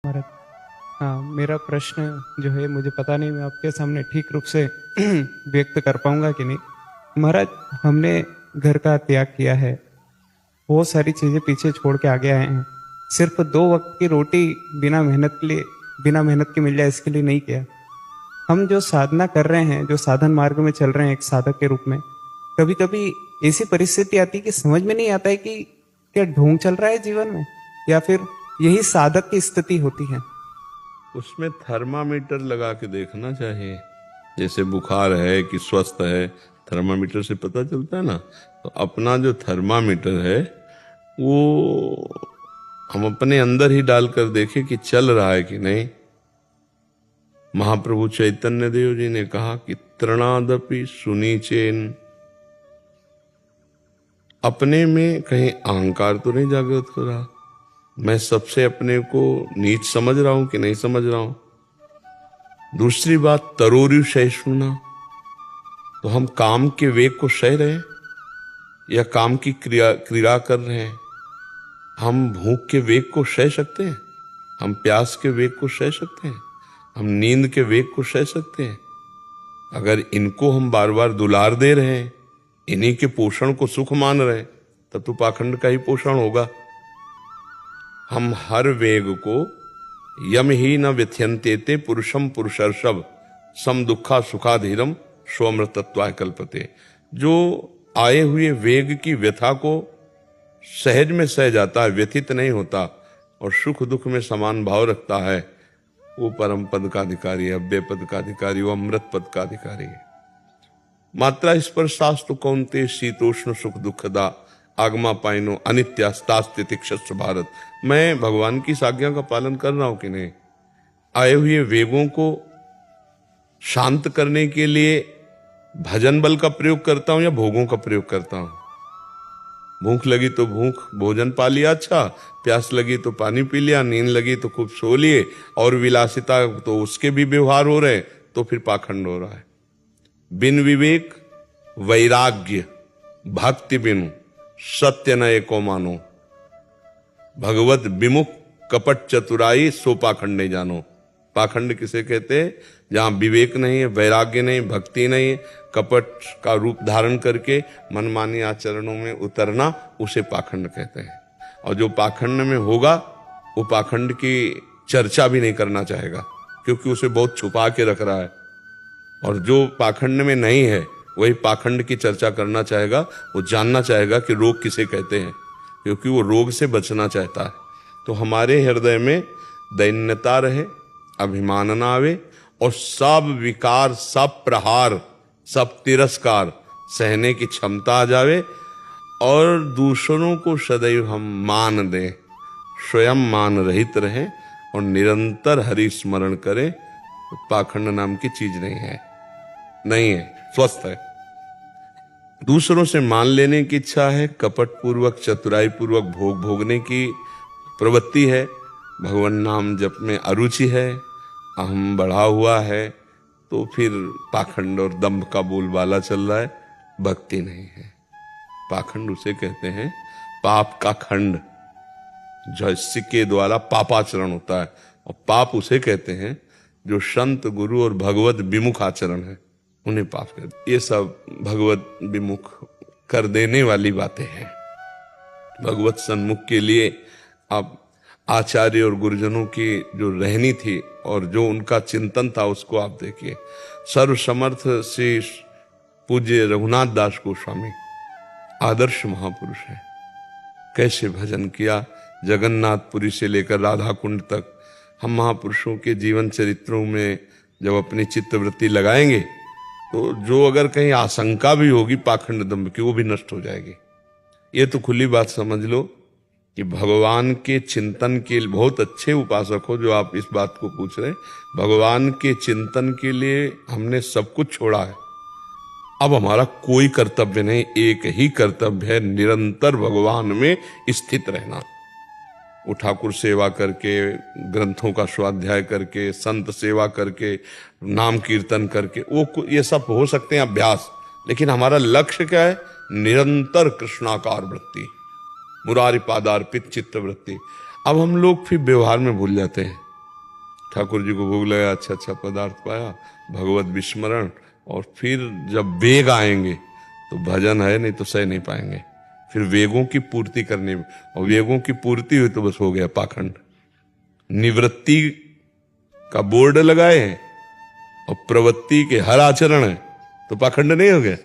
महाराज। हाँ, मेरा प्रश्न जो है मुझे पता नहीं मैं आपके सामने ठीक रूप से व्यक्त कर पाऊंगा कि नहीं। महाराज, हमने घर का त्याग किया है, बहुत सारी चीजें पीछे छोड़ के आगे आए हैं। सिर्फ 2 वक्त की रोटी बिना मेहनत के मिल जाए इसके लिए नहीं किया। हम जो साधना कर रहे हैं, जो साधन मार्ग में चल रहे हैं एक साधक के रूप में, कभी कभी ऐसी परिस्थिति आती है कि समझ में नहीं आता है कि क्या ढोंग चल रहा है जीवन में, या फिर यही साधक की स्थिति होती है। उसमें थर्मामीटर लगा के देखना चाहिए। जैसे बुखार है कि स्वस्थ है, थर्मामीटर से पता चलता है ना। तो अपना जो थर्मामीटर है वो हम अपने अंदर ही डालकर देखें कि चल रहा है कि नहीं। महाप्रभु चैतन्य देव जी ने कहा कि तृणादपि सुनीचेन, अपने में कहीं अहंकार तो नहीं जागृत हो रहा, मैं सबसे अपने को नीच समझ रहा हूं कि नहीं समझ रहा हूं। दूसरी बात, तरोरु सहिष्णुना, तो हम काम के वेग को सह रहे हैं या काम की क्रिया कर रहे हैं। हम भूख के वेग को सह सकते हैं, हम प्यास के वेग को सह सकते हैं, हम नींद के वेग को सह सकते हैं। अगर इनको हम बार बार दुलार दे रहे हैं, इन्हीं के पोषण को सुख मान रहे हैं, तब तो पाखंड का ही पोषण होगा। हम हर वेग को यम ही न व्यथ्यंते पुरुषम पुरुषर्षभ सम दुखा सुखाधीरम स्वमृतत्वाय कल्पते, जो आए हुए वेग की व्यथा को सहज में सह जाता है, व्यथित नहीं होता और सुख दुख में समान भाव रखता है, वो परम पद का अधिकारी है, अव्यय पद का अधिकारी, वो अमृत पद का अधिकारी है। मात्रा स्पर्शास्तु कौन्ते शीतोष्ण सुख दुखदा आगमा पाइनो अनित्यास्तास्तितिक्षस्व भारत। मैं भगवान की इस आज्ञा का पालन कर रहा हूं कि नहीं। आए हुए वेगों को शांत करने के लिए भजन बल का प्रयोग करता हूं या भोगों का प्रयोग करता हूं। भूख लगी तो भोजन पा लिया, अच्छा, प्यास लगी तो पानी पी लिया, नींद लगी तो खूब सो लिए, और विलासिता तो उसके भी व्यवहार हो रहे, तो फिर पाखंड हो रहा है। बिन विवेक वैराग्य भक्ति बिनु सत्य न एको मानो, भगवत विमुख कपट चतुराई सो पाखंड नहीं जानो। पाखंड किसे कहते हैं? जहां विवेक नहीं है, वैराग्य नहीं, भक्ति नहीं है, कपट का रूप धारण करके मनमानी आचरणों में उतरना, उसे पाखंड कहते हैं। और जो पाखंड में होगा वो पाखंड की चर्चा भी नहीं करना चाहेगा, क्योंकि उसे बहुत छुपा के रख रहा है। और जो पाखंड में नहीं है वही पाखंड की चर्चा करना चाहेगा, वो जानना चाहेगा कि रोग किसे कहते हैं, क्योंकि वो रोग से बचना चाहता है। तो हमारे हृदय में दैन्यता रहे, अभिमान ना आवे, और सब विकार, सब प्रहार, सब तिरस्कार सहने की क्षमता आ जावे, और दूसरों को सदैव हम मान दें, स्वयं मान रहित रहें और निरंतर हरि स्मरण करें। तो पाखंड नाम की चीज नहीं है, स्वस्थ है। दूसरों से मान लेने की इच्छा है, कपट पूर्वक चतुराई पूर्वक भोग भोगने की प्रवृत्ति है, भगवान नाम जप में अरुचि है, अहम बढ़ा हुआ है, तो फिर पाखंड और दंभ का बोलबाला चल रहा है, भक्ति नहीं है। पाखंड उसे कहते हैं पाप का खंड, जिसके द्वारा पापाचरण होता है, और पाप उसे कहते हैं जो संत गुरु और भगवत विमुख आचरण है, उन्हें पाप कहते। ये सब भगवत विमुख कर देने वाली बातें हैं। भगवत सन्मुख के लिए आप आचार्य और गुरुजनों की जो रहनी थी और जो उनका चिंतन था, उसको आप देखिए। सर्वसमर्थ श्री पूज्य रघुनाथ दास गोस्वामी आदर्श महापुरुष है। कैसे भजन किया, जगन्नाथपुरी से लेकर राधा कुंड तक। हम महापुरुषों के जीवन चरित्रों में जब अपनी चित्तवृत्ति लगाएंगे, तो जो अगर कहीं आशंका भी होगी पाखंड दंभ की, वो भी नष्ट हो जाएगी। ये तो खुली बात समझ लो कि भगवान के चिंतन के लिए बहुत अच्छे उपासक हो जो आप इस बात को पूछ रहे हैं। भगवान के चिंतन के लिए हमने सब कुछ छोड़ा है। अब हमारा कोई कर्तव्य नहीं, एक ही कर्तव्य है, निरंतर भगवान में स्थित रहना। वो ठाकुर सेवा करके, ग्रंथों का स्वाध्याय करके, संत सेवा करके, नाम कीर्तन करके, वो ये सब हो सकते हैं अभ्यास, लेकिन हमारा लक्ष्य क्या है? निरंतर कृष्णाकार वृत्ति, मुरारी पादार्पित चित्त वृत्ति। अब हम लोग फिर व्यवहार में भूल जाते हैं। ठाकुर जी को भोग लगा, अच्छा अच्छा पदार्थ पाया, भगवत विस्मरण, और फिर जब वेग आएंगे तो भजन है, नहीं तो सह नहीं पाएंगे। फिर वेगों की पूर्ति करनी, और वेगों की पूर्ति हुई तो बस हो गया पाखंड। निवृत्ति का बोर्ड लगाए हैं और प्रवृत्ति के हर आचरण है तो पाखंड नहीं हो गया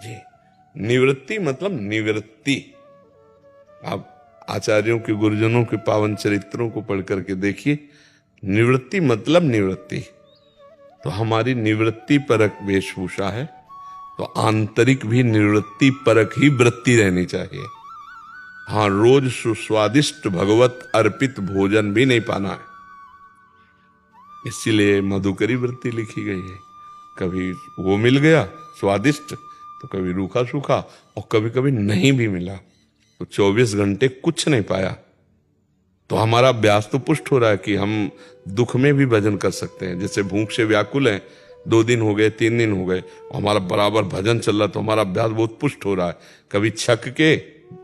जी। निवृत्ति मतलब निवृत्ति। आप आचार्यों के, गुरुजनों के पावन चरित्रों को पढ़ करके देखिए, निवृत्ति मतलब निवृत्ति। तो हमारी निवृत्ति परक वेशभूषा है, तो आंतरिक भी निवृत्ति परक ही वृत्ति रहनी चाहिए। हाँ, रोज सुस्वादिष्ट भगवत अर्पित भोजन भी नहीं पाना है, इसीलिए मधुकरी वृत्ति लिखी गई है। कभी वो मिल गया स्वादिष्ट, तो कभी रूखा सूखा, और कभी कभी नहीं भी मिला तो 24 घंटे कुछ नहीं पाया। तो हमारा अभ्यास तो पुष्ट हो रहा है कि हम दुख में भी भजन कर सकते हैं। जैसे भूख से व्याकुल हैं, 2 दिन हो गए, 3 दिन हो गए, हमारा बराबर भजन चल रहा, तो हमारा अभ्यास बहुत पुष्ट हो रहा है। कभी छक के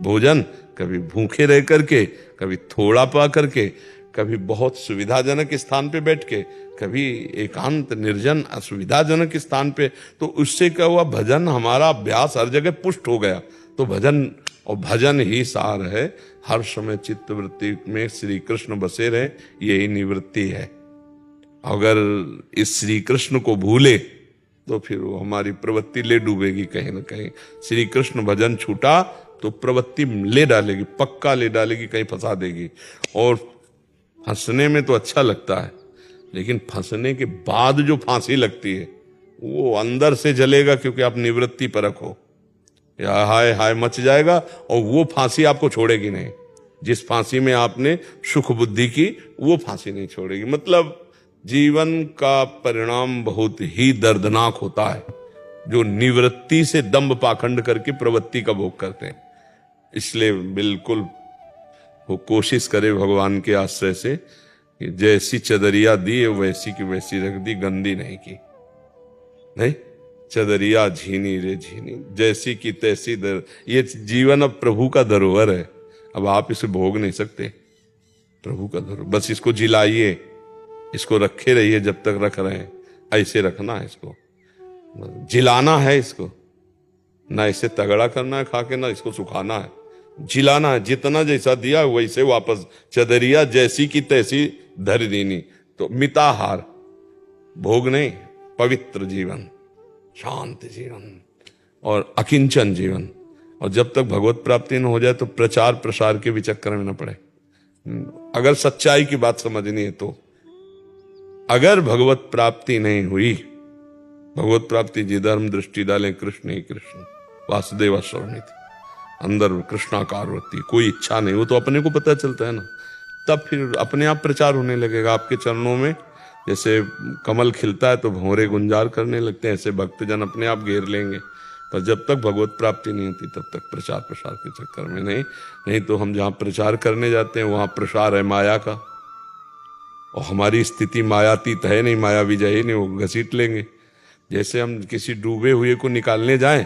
भोजन, कभी भूखे रह करके, कभी थोड़ा पा करके, कभी बहुत सुविधाजनक स्थान पे बैठ के, कभी एकांत निर्जन असुविधाजनक स्थान पे। तो उससे क्या हुआ, भजन हमारा अभ्यास हर जगह पुष्ट हो गया। तो भजन, और भजन ही सार है, हर समय चित्त वृत्ति में श्री कृष्ण बसे रहे, यही निवृत्ति है। अगर इस श्री कृष्ण को भूले तो फिर वो हमारी प्रवृत्ति ले डूबेगी कहीं ना कहीं। श्री कृष्ण भजन छूटा तो प्रवृत्ति ले डालेगी, पक्का ले डालेगी, कहीं फंसा देगी। और फंसने में तो अच्छा लगता है, लेकिन फंसने के बाद जो फांसी लगती है वो अंदर से जलेगा, क्योंकि आप निवृत्ति परख हो, या हाय हाय मच जाएगा, और वो फांसी आपको छोड़ेगी नहीं। जिस फांसी में आपने सुख बुद्धि की, वो फांसी नहीं छोड़ेगी। मतलब जीवन का परिणाम बहुत ही दर्दनाक होता है जो निवृत्ति से दंभ पाखंड करके प्रवृत्ति का भोग करते हैं। इसलिए बिल्कुल वो कोशिश करे भगवान के आश्रय से कि जैसी चदरिया दी वैसी की वैसी रख दी, गंदी नहीं की। नहीं, चदरिया झीनी रे झीनी, जैसी की तैसी दर। ये जीवन अब प्रभु का धरोहर है, अब आप इसे भोग नहीं सकते। प्रभु का धरोहर, बस इसको जिलाइए, इसको रखे रहिए जब तक रख रहे हैं। ऐसे रखना है इसको, जिलाना है इसको, ना इसे तगड़ा करना है खा के, ना इसको सुखाना है, जिलाना है। जितना जैसा दिया वैसे वापस, चदरिया जैसी की तैसी धर दीनी। तो मिताहार, भोग नहीं, पवित्र जीवन, शांत जीवन और अकिंचन जीवन। और जब तक भगवत प्राप्ति न हो जाए तो प्रचार प्रसार के भी चक्कर में न पड़े। अगर सच्चाई की बात समझनी है तो अगर भगवत प्राप्ति नहीं हुई, भगवत प्राप्ति जी धर्म दृष्टि डालें, कृष्ण ही कृष्ण, वासुदेव स्वर्णित, अंदर कृष्णाकार वृत्ति, कोई इच्छा नहीं, वो तो अपने को पता चलता है ना। तब फिर अपने आप प्रचार होने लगेगा आपके चरणों में। जैसे कमल खिलता है तो भंवरे गुंजार करने लगते हैं, ऐसे भक्तजन अपने आप घेर लेंगे। पर जब तक भगवत प्राप्ति नहीं होती तब तक प्रचार प्रसार के चक्कर में नहीं तो हम जहाँ प्रचार करने जाते हैं वहाँ प्रसार है माया का, और हमारी स्थिति मायातीत है नहीं, माया विजय ही नहीं, वो घसीट लेंगे। जैसे हम किसी डूबे हुए को निकालने जाएं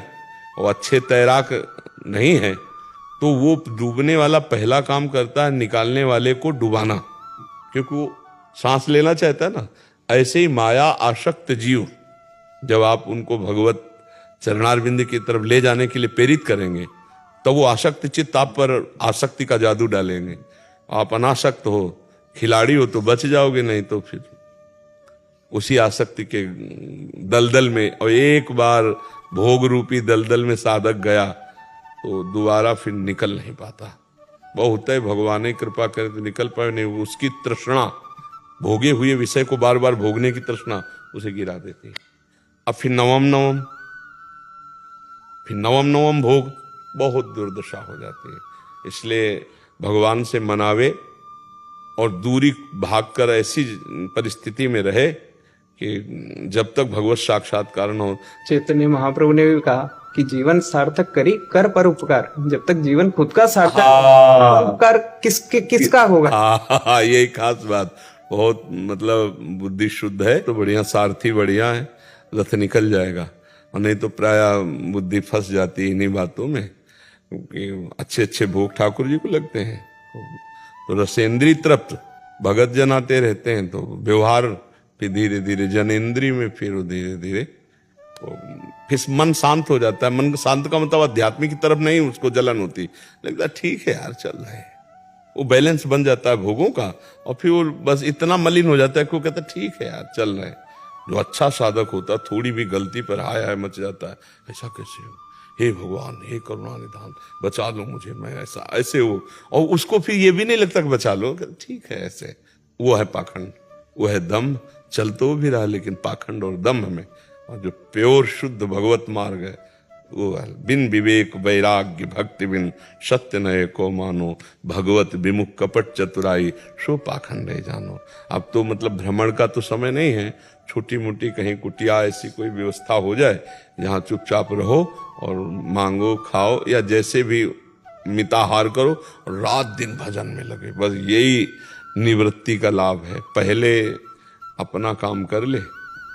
और अच्छे तैराक नहीं है तो वो डूबने वाला पहला काम करता है निकालने वाले को डुबाना, क्योंकि वो सांस लेना चाहता है ना। ऐसे ही माया आसक्त जीव, जब आप उनको भगवत चरणारविंद की तरफ ले जाने के लिए प्रेरित करेंगे तो वो आसक्त चित्त आप पर आसक्ति का जादू डालेंगे। आप अनासक्त हो, खिलाड़ी हो तो बच जाओगे, नहीं तो फिर उसी आसक्ति के दलदल में, और एक बार भोग रूपी दलदल में साधक गया तो दोबारा फिर निकल नहीं पाता। वो होता है भगवान ही कृपा करे तो निकल पाए, नहीं उसकी तृष्णा, भोगे हुए विषय को बार बार भोगने की तृष्णा उसे गिरा देती है। अब फिर नवम भोग, बहुत दुर्दशा हो जाती है। इसलिए भगवान से मनावे और दूरी भागकर ऐसी परिस्थिति में रहे कि जब तक भगवत साक्षात्कार न हो। चैतन्य महाप्रभु ने भी कहा कि जीवन सार्थक करी कर पर उपकार। जब तक जीवन खुद का सार्थक, उपकार किसका होगा? यही खास बात, बहुत मतलब बुद्धि शुद्ध है तो बढ़िया, सारथी बढ़िया है, रथ निकल जाएगा। और नहीं तो प्राय बुद्धि फंस जाती है इन्हीं बातों में, क्योंकि अच्छे अच्छे भोग ठाकुर जी को लगते हैं तो रसेंद्री तृप्त, भगत जन आते रहते हैं तो व्यवहार फिर धीरे धीरे जनेन्द्रिय में, फिर वो धीरे धीरे फिर मन शांत हो जाता है। मन शांत का मतलब आध्यात्मिक की तरफ नहीं उसको जलन होती, लगता ठीक है यार चल रहा है, वो बैलेंस बन जाता है भोगों का। और फिर वो बस इतना मलिन हो जाता है कि वो कहता ठीक है यार चल रहा है। जो अच्छा साधक होता थोड़ी भी गलती पर हाय हाय मच जाता है, ऐसा कैसे हो, हे भगवान हे करुणा निधान बचा लो मुझे, मैं ऐसा ऐसे हो। और उसको फिर ये भी नहीं लगता कि बचा लो, ठीक है ऐसे। वो है पाखंड, वो है दम। चल तो भी रहा लेकिन पाखंड और दम में। और जो प्योर शुद्ध भगवत मार्ग है वो है बिन विवेक वैराग्य भक्ति बिन सत्य नये को मानो, भगवत विमुख कपट चतुराई सो पाखंड है जानो। अब तो मतलब भ्रमण का तो समय नहीं है, छोटी मोटी कहीं कुटिया ऐसी कोई व्यवस्था हो जाए जहाँ चुपचाप रहो और मांगो खाओ, या जैसे भी मिताहार करो और रात दिन भजन में लगे, बस यही निवृत्ति का लाभ है। पहले अपना काम कर ले।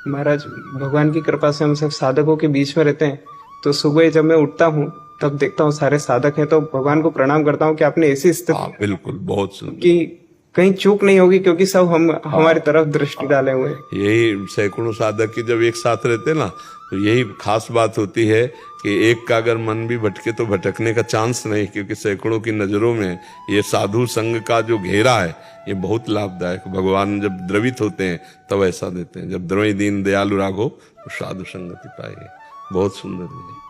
महाराज भगवान की कृपा से हम सब साधकों के बीच में रहते हैं, तो सुबह जब मैं उठता हूँ तब देखता हूँ सारे साधक हैं, तो भगवान को प्रणाम करता हूँ कि आपने ऐसी स्थिति बिल्कुल बहुत सुंदर कि कहीं चूक नहीं होगी, क्योंकि सब हम हमारी तरफ दृष्टि डाले हुए हैं। यही सैकड़ों साधक की जब एक साथ रहते ना तो यही खास बात होती है कि एक का अगर मन भी भटके तो भटकने का चांस नहीं, क्योंकि सैकड़ों की नजरों में ये साधु संग का जो घेरा है ये बहुत लाभदायक। भगवान जब द्रवित होते हैं तब ऐसा देते हैं, जब द्रवी दीन दयालु राघो तो साधु संगति पाए। बहुत सुंदर है।